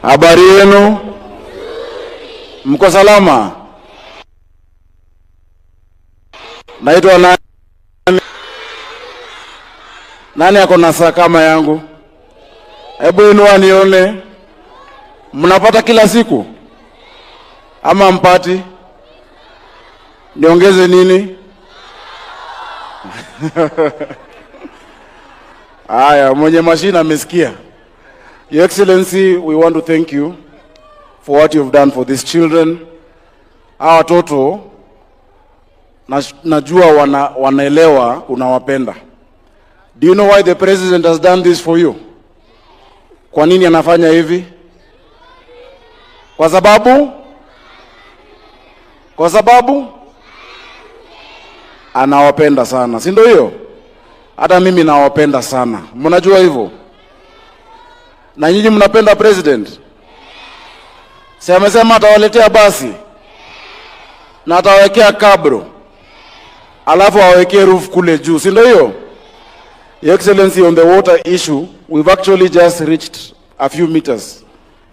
Habari yenu? Mko salama? Naitwa nani? Nani ako na saa kama yangu? Hebu inua nione. Mnapata kila siku? Ama mpati? Niongeze nini? Aya, mwenye mashina amesikia. Your Excellency, we want to thank you for what you've done for these children. Hawa watoto najua wanaelewa unawapenda. Do you know why the president has done this for you? Kwa nini anafanya hivi? Kwa sababu anawapenda sana. Si ndio hiyo? Hata mimi nawapenda sana. Mnajua hivyo? Na nyinyi mnapenda president? Si amesema atawaletea basi na atawekea kabro, alafu awekee roof kule juu, si ndio hiyo? Your Excellency, on the water issue, we've actually just reached a few meters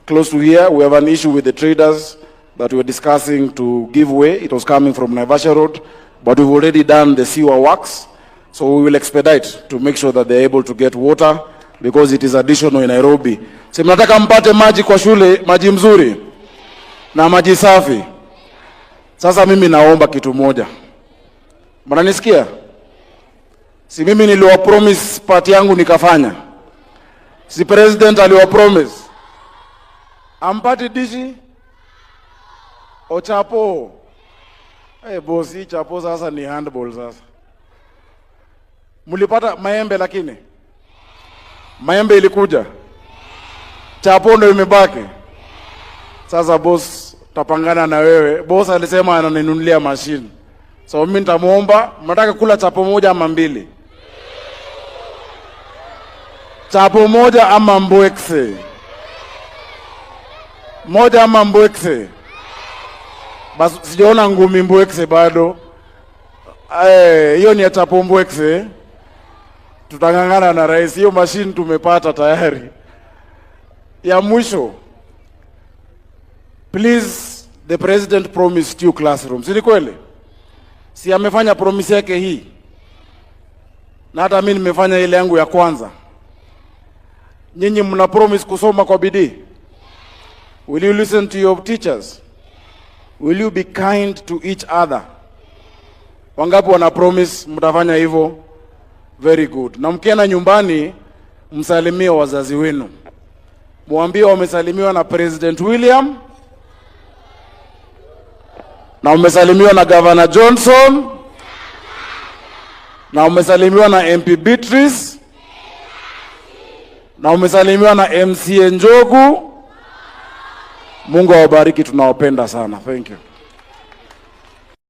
close to here. We have an issue with the traders that we were discussing to give way. It was coming from Naivasha Road, but we've already done the sewer works, so we will expedite to make sure that they're able to get water, because it is additional in Nairobi. Si mnataka mpate maji kwa shule, maji mzuri na maji safi. Sasa mimi naomba kitu moja. Mnanisikia? Si mimi niliwa promise part yangu nikafanya. Si president aliwa promise. Ampati dishi o chapo. Bosi chapo sasa ni handball sasa. Mulipata maembe lakini maembe ilikuja. Chapo ndio imebaki. Sasa boss, tapangana na wewe. Boss alisema ananinunulia machine. So mimi nitamuomba, mnataka kula chapo moja ama mbili? Chapo moja ama mbwekse? Moja ama mbwekse? Basi sijaona ngumi mbwekse bado. Hiyo ni ya chapo mbwekse. Tutangangana na rais. Hiyo machine tumepata tayari. Ya mwisho, please, the president promised you classrooms. Ni kweli? Si amefanya promise yake hii? Na hata mimi nimefanya ile yangu ya kwanza. Nyinyi mna promise kusoma kwa bidii? Will you listen to your teachers? Will you be kind to each other? Wangapi wana promise mtafanya hivyo? Very good. Na mkienda nyumbani, msalimie wazazi wenu. Muambie wamesalimiwa na President William, na umesalimiwa na Governor Johnson, na umesalimiwa na MP Beatrice, na umesalimiwa na MCA Njogu. Mungu awabariki, tunawapenda sana. Thank you.